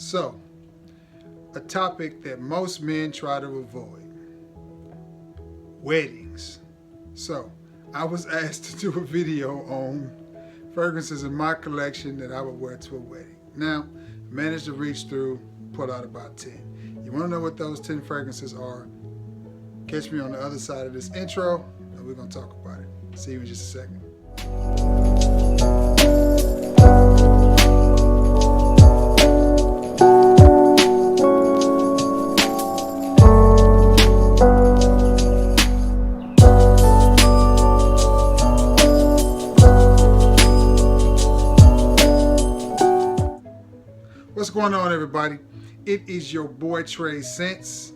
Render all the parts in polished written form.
So, a topic that most men try to avoid: weddings. So, I was asked to do a video on fragrances in my collection that I would wear to a wedding. Now, I managed to reach through, pull out about 10. You want to know what those 10 fragrances are? Catch me on the other side of this intro, and we're going to talk about it. See you in just a second. What's going on, everybody? It is your boy Trey Sense.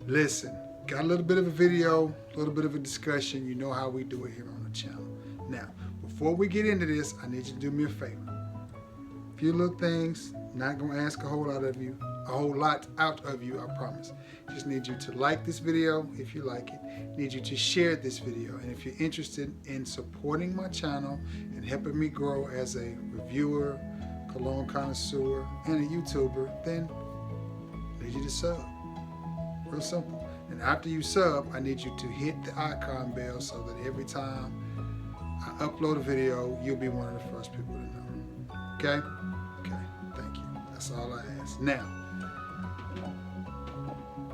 Listen, got a little bit of a video, a little bit of a discussion. You know how we do it here on the channel. Now, before we get into this, I need you to do me a favor. A few little things, not gonna ask a whole lot out of you, I promise. Just need you to like this video if you like it. Need you to share this video, and if you're interested in supporting my channel and helping me grow as a reviewer, cologne connoisseur, and a YouTuber, then I need you to sub. Real simple. And after you sub, I need you to hit the icon bell so that every time I upload a video, you'll be one of the first people to know. Okay? Okay, thank you. That's all I ask. Now,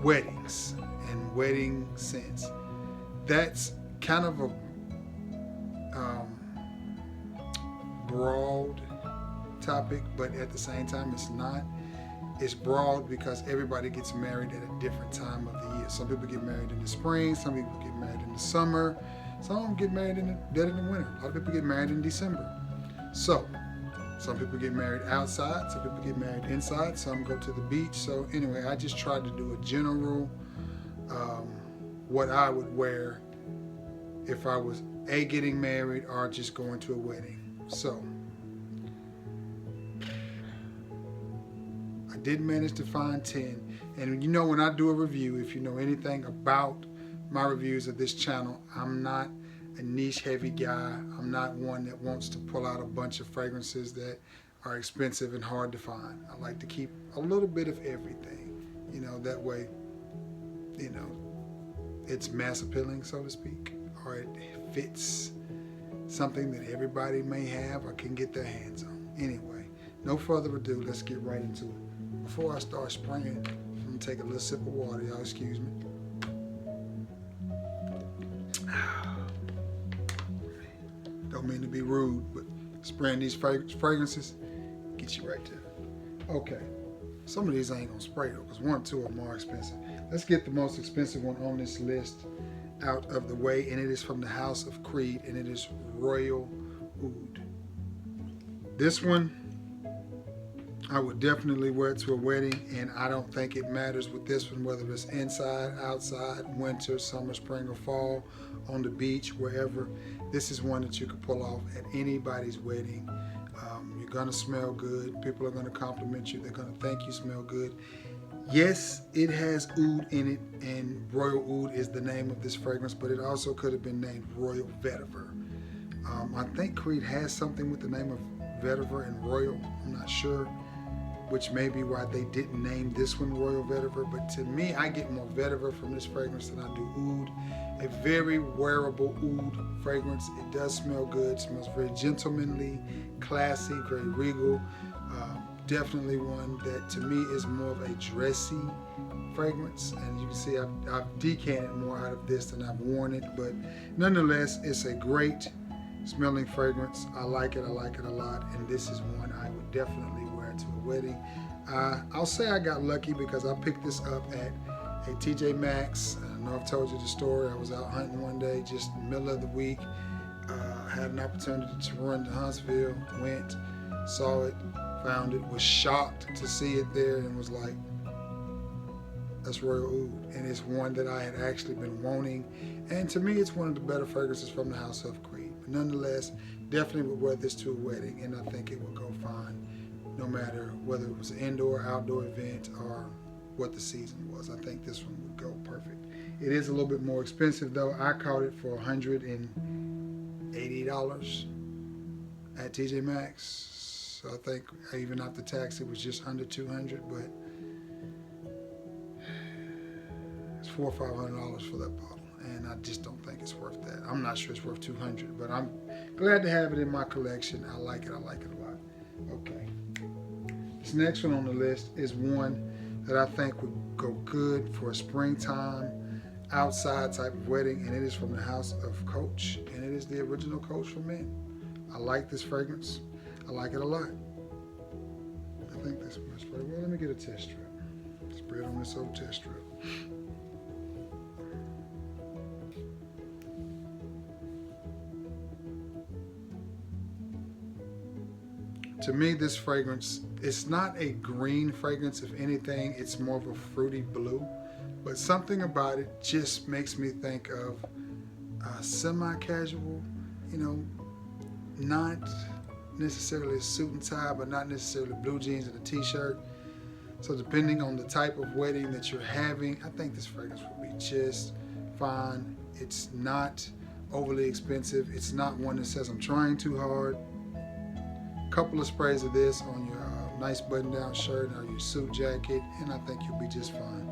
weddings and wedding scents. That's kind of a broad topic, but at the same time it's not. It's broad because everybody gets married at a different time of the year. Some people get married in the spring, some people get married in the summer, some get married in the dead of the winter. A lot of people get married in December. So some people get married outside, some people get married inside, some go to the beach. So anyway, I just tried to do a general what I would wear if I was getting married or just going to a wedding. So I did manage to find 10. And you know, when I do a review, if you know anything about my reviews of this channel, I'm not a niche heavy guy. I'm not one that wants to pull out a bunch of fragrances that are expensive and hard to find. I like to keep a little bit of everything, you know, that way, you know, it's mass appealing, so to speak, or it fits something that everybody may have or can get their hands on. Anyway, no further ado, let's get right into it. Before I start spraying, I'm gonna take a little sip of water, y'all excuse me. Don't mean to be rude, but spraying these fragrances get you right there. Okay, some of these I ain't gonna spray though, because 1 or 2 are more expensive. Let's get the most expensive one on this list out of the way, and it is from the House of Creed, and it is Royal Oud. This one I would definitely wear it to a wedding, and I don't think it matters with this one whether it's inside, outside, winter, summer, spring, or fall, on the beach, wherever. This is one that you could pull off at anybody's wedding. You're gonna smell good. People are gonna compliment you. They're gonna thank you smell good. Yes, it has oud in it, and Royal Oud is the name of this fragrance, but it also could have been named Royal Vetiver. I think Creed has something with the name of Vetiver and Royal. I'm not sure, which may be why they didn't name this one Royal Vetiver, but to me, I get more Vetiver from this fragrance than I do oud. A very wearable oud fragrance. It does smell good, smells very gentlemanly, classy, very regal. Definitely one that to me is more of a dressy fragrance, and you can see I've decanted more out of this than I've worn it, but nonetheless, it's a great smelling fragrance. I like it a lot, and this is one I would definitely wear to a wedding. I'll say I got lucky because I picked this up at a TJ Maxx. I know I've told you the story. I was out hunting one day, just middle of the week. Had an opportunity to run to Huntsville, went, saw it, found it, was shocked to see it there, and was like, that's Royal Oud. And it's one that I had actually been wanting, and to me it's one of the better fragrances from the House of Creed. But nonetheless, definitely would wear this to a wedding, and I think it would go fine no matter whether it was an indoor, outdoor event, or what the season was. I think this one would go perfect. It is a little bit more expensive though. I caught it for $180 at TJ Maxx. So I think even after tax, it was just under 200, but it's $400 or $500 for that bottle, and I just don't think it's worth that. I'm not sure it's worth 200, but I'm glad to have it in my collection. I like it. I like it a lot. Okay. This next one on the list is one that I think would go good for a springtime outside type of wedding, and it is from the house of Coach, and it is the original Coach for men. I like this fragrance. I like it a lot. I think this one's pretty well. Let me get a test strip. Spread on this old test strip. To me, this fragrance, it's not a green fragrance. If anything, it's more of a fruity blue. But something about it just makes me think of semi-casual, not necessarily a suit and tie, but not necessarily blue jeans and a t-shirt. So depending on the type of wedding that you're having, I think this fragrance will be just fine. It's not overly expensive. It's not one that says I'm trying too hard. Couple of sprays of this on your nice button-down shirt or your suit jacket, and I think you'll be just fine.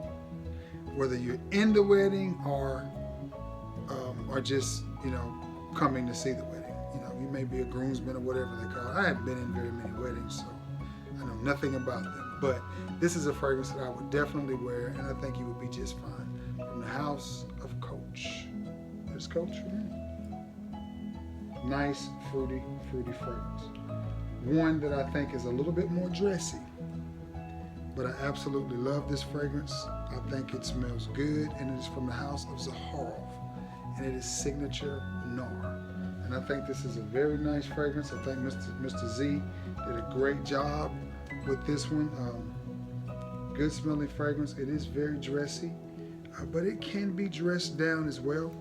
Whether you're in the wedding or just coming to see the wedding. You may be a groomsman or whatever they call it. I haven't been in very many weddings, so I know nothing about them. But this is a fragrance that I would definitely wear, and I think you would be just fine. From the house of Coach. There's Coach for me. Nice, fruity fragrance. One that I think is a little bit more dressy, but I absolutely love this fragrance. I think it smells good, and it is from the house of Zaharov, and it is Signature Noir. And I think this is a very nice fragrance. I think Mr. Z did a great job with this one. Good smelling fragrance. It is very dressy, but it can be dressed down as well.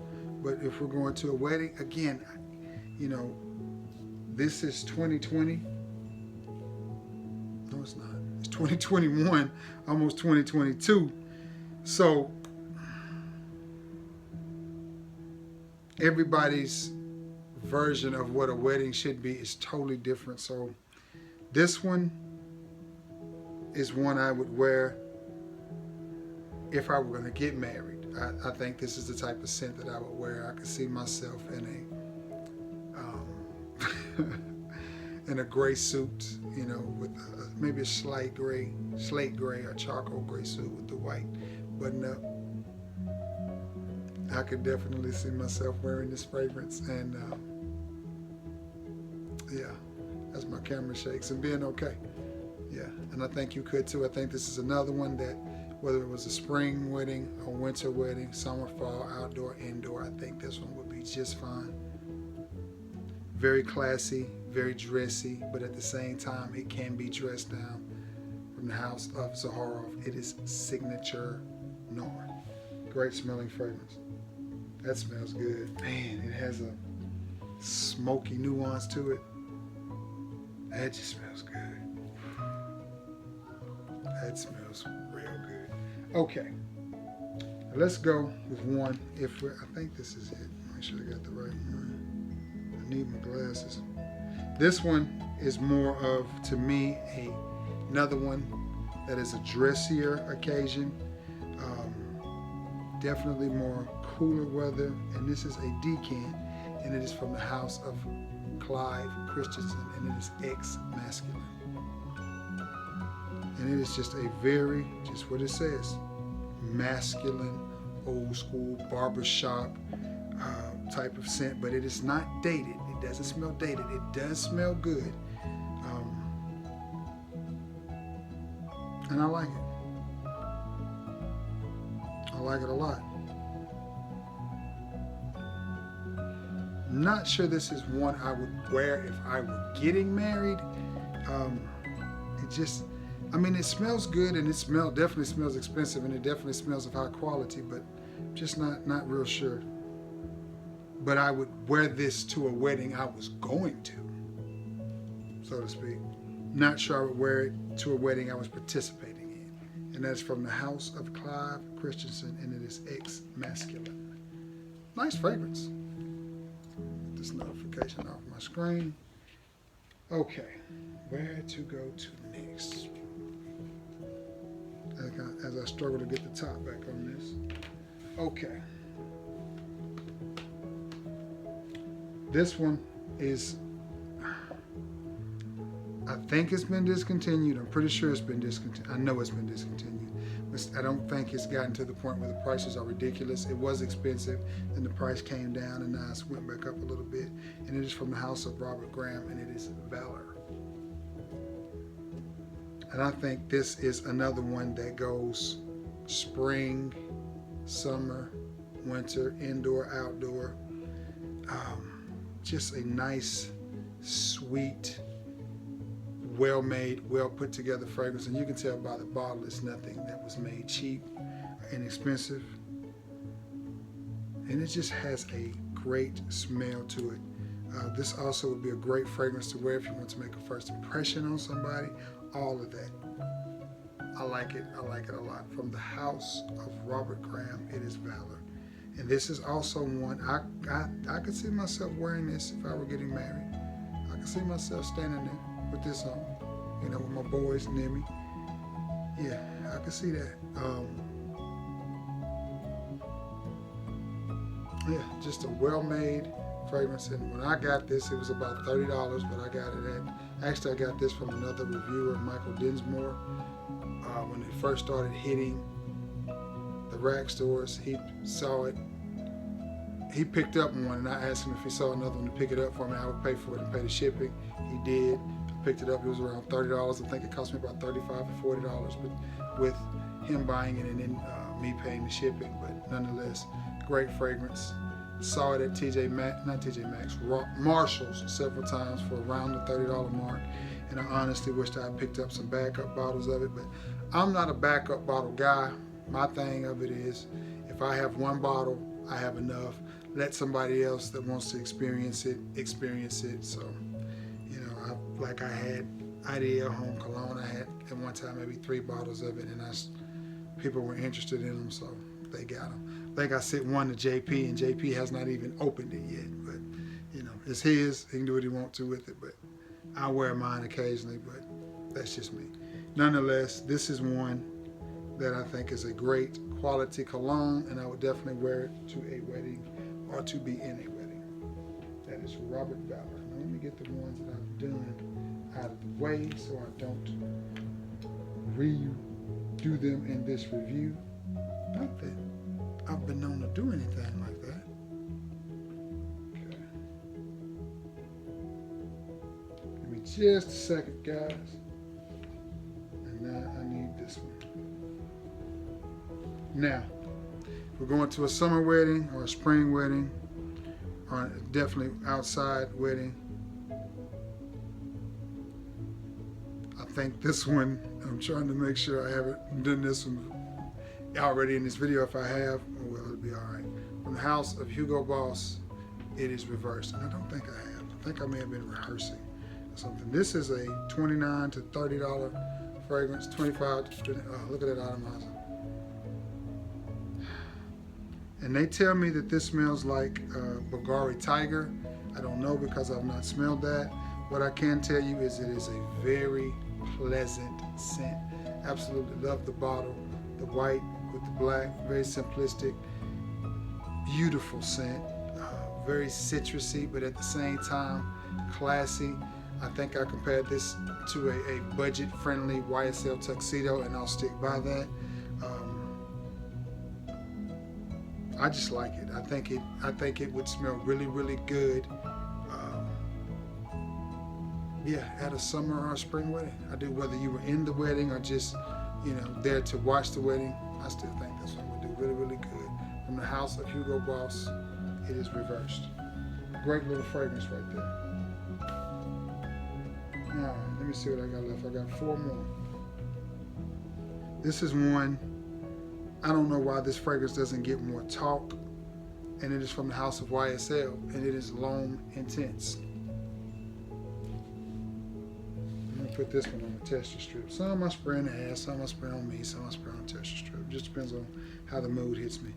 But if we're going to a wedding, again, this is 2020. No, it's not. It's 2021, almost 2022. So everybody's version of what a wedding should be is totally different. So this one is one I would wear if I were going to get married. I think this is the type of scent that I would wear. I could see myself in a gray suit, with maybe a slate gray or charcoal gray suit with the white button up. I could definitely see myself wearing this fragrance, and as my camera shakes, and being okay. Yeah, and I think you could too. I think this is another one that, whether it was a spring wedding, a winter wedding, summer, fall, outdoor, indoor, I think this one would be just fine. Very classy, very dressy, but at the same time, it can be dressed down. From the house of Zaharov, it is Signature Noir. Great smelling fragrance. That smells good. Man, it has a smoky nuance to it. That just smells good. That smells real good. Okay, let's go with one. I think this is it. Make sure I got the right one. I need my glasses. This one is more of, to me, another one that is a dressier occasion. Definitely more cooler weather. And this is a decant, and it is from the house of Clive Christensen, and it is ex-masculine. And it is just a very, just what it says, masculine, old school barbershop type of scent, but it is not dated. It doesn't smell dated. It does smell good. And I like it. I like it a lot. Not sure this is one I would wear if I were getting married. It smells good, and it definitely smells expensive, and it definitely smells of high quality, but just not real sure. But I would wear this to a wedding I was going to, so to speak. Not sure I would wear it to a wedding I was participating in. And that's from the house of Clive Christensen, and it is ex-masculine. Nice fragrance. Get this notification off my screen. Okay, where to go to next. As I struggle to get the top back on this. Okay. This one is, I think it's been discontinued. I'm pretty sure it's been discontinued. I know it's been discontinued. But I don't think it's gotten to the point where the prices are ridiculous. It was expensive, then the price came down, and now it's went back up a little bit. And it is from the house of Robert Graham, and it is Valor. And I think this is another one that goes spring, summer, winter, indoor, outdoor. Just a nice, sweet, well-made, well-put-together fragrance. And you can tell by the bottle it's nothing that was made cheap or inexpensive. And it just has a great smell to it. This also would be a great fragrance to wear if you want to make a first impression on somebody. All of that. I like it. I like it a lot. From the house of Robert Graham, it is Valor. And this is also one, I could see myself wearing this if I were getting married. I could see myself standing there with this on, you know, with my boys near me. Yeah, I could see that. Yeah, just a well-made fragrance. And when I got this, it was about $30, but I got it at, actually I got this from another reviewer, Michael Dinsmore. When it first started hitting the rack stores, he saw it. He picked up one, and I asked him if he saw another one to pick it up for me. I would pay for it and pay the shipping. He did. I picked it up. It was around $30. I think it cost me about $35 or $40, but with him buying it and then me paying the shipping. But nonetheless, great fragrance. Saw it at Marshall's several times for around the $30 mark. And I honestly wished I had picked up some backup bottles of it, but I'm not a backup bottle guy. My thing of it is, if I have one bottle, I have enough. Let somebody else that wants to experience it. So, you know, I had Ideal Home Cologne. I had at one time maybe 3 bottles of it, and people were interested in them, so they got them. I think I sent one to JP, and JP has not even opened it yet. But, you know, it's his. He can do what he wants to with it, but I wear mine occasionally, but that's just me. Nonetheless, this is one that I think is a great quality cologne, and I would definitely wear it to a wedding or to be in a wedding. That is Robert Valor. Now let me get the ones that I've done out of the way so I don't redo them in this review. Not that I've been known to do anything like that. Okay. Give me just a second, guys. And now I need this one. Now, if we're going to a summer wedding or a spring wedding, or definitely outside wedding, I think this one, I'm trying to make sure I haven't done this one already in this video. If I have, well, it'll be all right. From the house of Hugo Boss, it is reversed. And I don't think I have. I think I may have been rehearsing or something. This is a $29 to $30 fragrance, 25 to, look at that atomizer. And they tell me that this smells like Bulgari Tiger. I don't know because I've not smelled that. What I can tell you is it is a very pleasant scent. Absolutely love the bottle. The white with the black, very simplistic, beautiful scent. Very citrusy, but at the same time, classy. I think I compared this to a budget-friendly YSL tuxedo, and I'll stick by that. I just like it. I think it would smell really, really good. Yeah, at a summer or a spring wedding. I do, whether you were in the wedding or just, you know, there to watch the wedding. I still think this one would do really, really good. From the house of Hugo Boss, it is reversed. Great little fragrance right there. All right, let me see what I got left. I got 4 more. This is one. I don't know why this fragrance doesn't get more talk, and it is from the house of YSL, and it is L'Homme Intense. I'm gonna put this one on the tester strip. Some I spray in the ass, some I spray on me, some I spray on the tester strip. It just depends on how the mood hits me.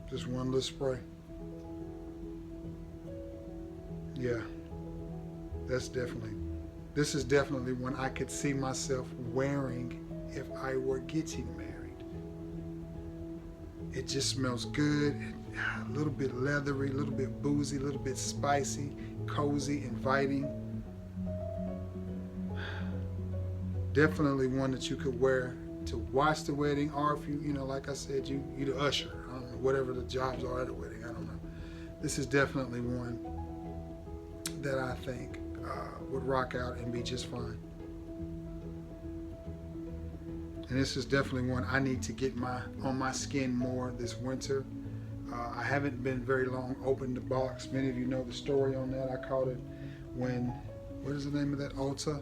Just one little spray. Yeah, that's definitely. This is definitely one I could see myself wearing if I were getting married. It just smells good, a little bit leathery, a little bit boozy, a little bit spicy, cozy, inviting. Definitely one that you could wear to watch the wedding, or if you, like I said, you the usher. I don't know, whatever the jobs are at a wedding. I don't know. This is definitely one that I think would rock out and be just fine. And this is definitely one I need to get on my skin more this winter. I haven't been very long opened the box. Many of you know the story on that. I caught it when, what is the name of that? Ulta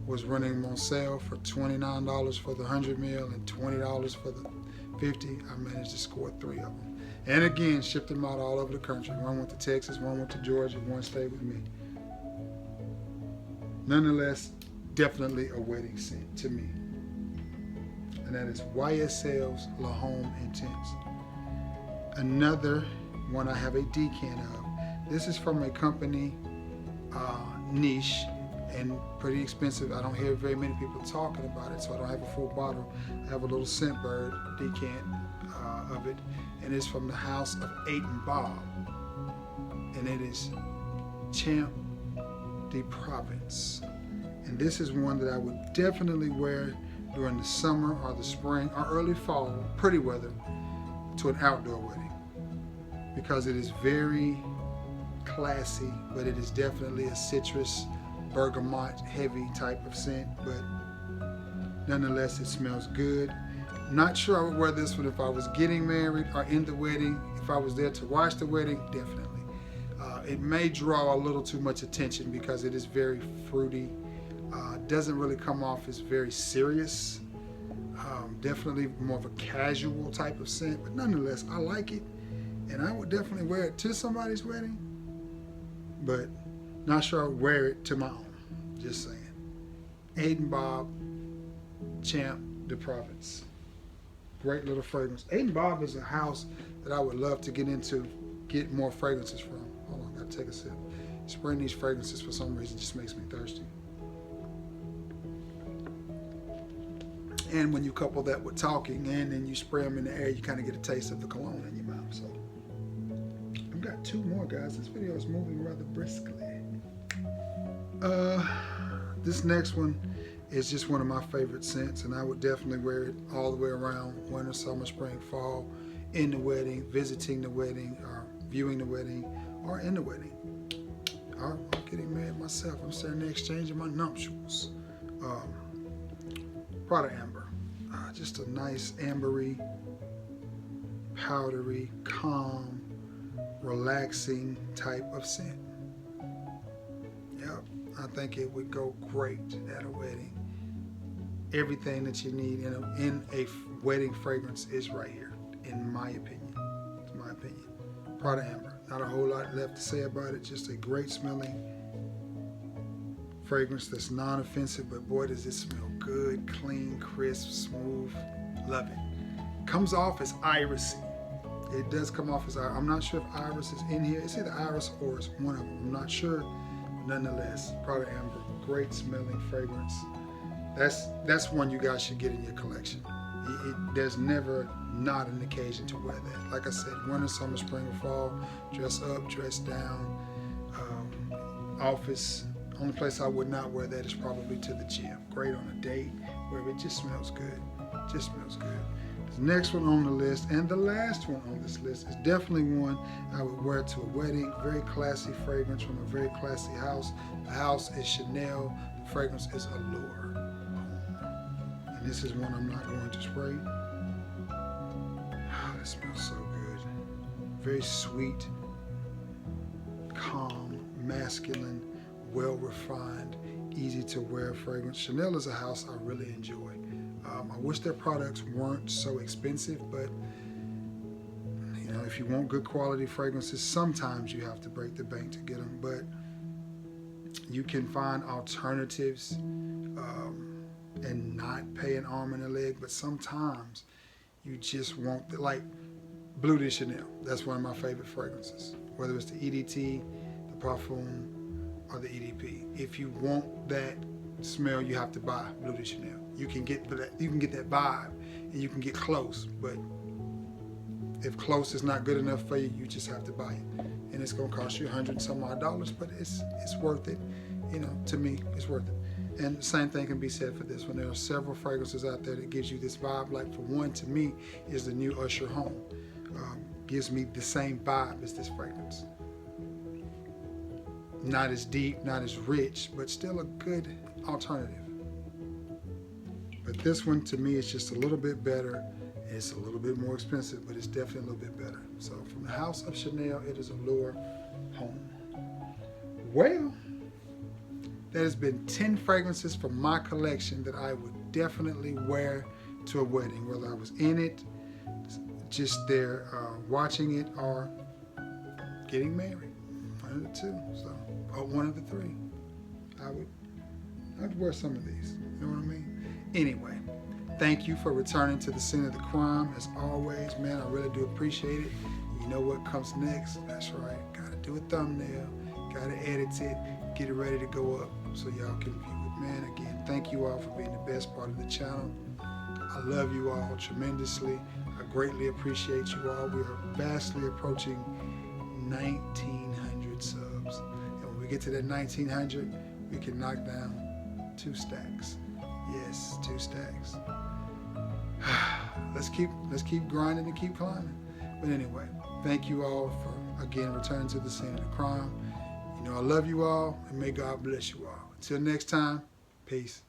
was running them on sale for $29 for the 100 mil and $20 for the 50. I managed to score 3 of them. And again, shipped them out all over the country. One went to Texas, one went to Georgia, one stayed with me. Nonetheless, definitely a wedding scent to me. And that is YSL's La Home Intense. Another one I have a decan of. This is from a company, niche, and pretty expensive. I don't hear very many people talking about it, so I don't have a full bottle. I have a little Scentbird decant of it, and it's from the house of Aiden Bob, and it is Champ de Provence. And this is one that I would definitely wear during the summer or the spring or early fall, pretty weather, to an outdoor wedding, because it is very classy, but it is definitely a citrus, bergamot heavy type of scent, but nonetheless it smells good. Not sure I would wear this one if I was getting married or in the wedding. If I was there to watch the wedding, definitely. It may draw a little too much attention because it is very fruity. Doesn't really come off as very serious. Definitely more of a casual type of scent, but nonetheless I like it, and I would definitely wear it to somebody's wedding, but not sure I would wear it to my own. Just saying. Aiden Bob, Champ de Provence. Great little fragrance. Aiden Bob is a house that I would love to get more fragrances from. Hold on, gotta take a sip. Spraying these fragrances for some reason just makes me thirsty. And when you couple that with talking and then you spray them in the air, you kind of get a taste of the cologne in your mouth. So I've got 2 more, guys. This video is moving rather briskly. This next one is just one of my favorite scents, and I would definitely wear it all the way around, winter, summer, spring, fall, in the wedding, visiting the wedding, or viewing the wedding, or in the wedding. Or I'm getting married myself. I'm sitting there exchanging my nuptials. Prada Amber. Just a nice ambery, powdery, calm, relaxing type of scent. Yep, I think it would go great at a wedding. Everything that you need in a wedding fragrance is right here, in my opinion. It's my opinion. Prada Amber. Not a whole lot left to say about it. Just a great smelling fragrance that's non-offensive, but boy does it smell good, clean, crisp, smooth. Love it. Comes off as irisy. It does come off as iris. I'm not sure if iris is in here. It's either iris or it's one of them. I'm not sure. But nonetheless, Prada Amber, great smelling fragrance. That's one you guys should get in your collection. There's never not an occasion to wear that. Like I said, winter, summer, spring, or fall, dress up, dress down, office. Only place I would not wear that is probably to the gym. Great on a date where it just smells good. Just smells good. The next one on the list, and the last one on this list, is definitely one I would wear to a wedding. Very classy fragrance from a very classy house. The house is Chanel. The fragrance is Allure. And this is one I'm not going to spray. Oh, it smells so good. Very sweet, calm, masculine, well-refined, easy to wear fragrance. Chanel is a house I really enjoy. I wish their products weren't so expensive, but if you want good quality fragrances, sometimes you have to break the bank to get them, but you can find alternatives and not pay an arm and a leg. But sometimes you just want, like Bleu de Chanel. That's one of my favorite fragrances. Whether it's the EDT, the Parfum or the EDP. If you want that smell, you have to buy Bleu de Chanel. You can get that vibe, and you can get close. But if close is not good enough for you, you just have to buy it, and it's gonna cost you $100 and some odd, but it's worth it. You know, to me, it's worth it. And the same thing can be said for this one. There are several fragrances out there that gives you this vibe. Like for one, to me, is the new Usher Home. Gives me the same vibe as this fragrance. Not as deep, not as rich, but still a good alternative. But this one, to me, is just a little bit better. It's a little bit more expensive, but it's definitely a little bit better. So from the house of Chanel, it is Allure Home. Well, that has been 10 fragrances from my collection that I would definitely wear to a wedding, whether I was in it, just there watching it, or getting married. One of the two, or one of the three. I'd wear some of these. You know what I mean? Anyway, thank you for returning to the scene of the crime. As always, man, I really do appreciate it. You know what comes next? That's right. Gotta do a thumbnail. Gotta edit it. Get it ready to go up so y'all can view it. Man, again, thank you all for being the best part of the channel. I love you all tremendously. I greatly appreciate you all. We are vastly approaching 1,900 subs. And when we get to that 1,900, we can knock down 2 stacks. Yes, 2 stacks. Let's keep grinding and keep climbing. But anyway, thank you all for, again, returning to the scene of the crime. You know, I love you all, and may God bless you all. Until next time, peace.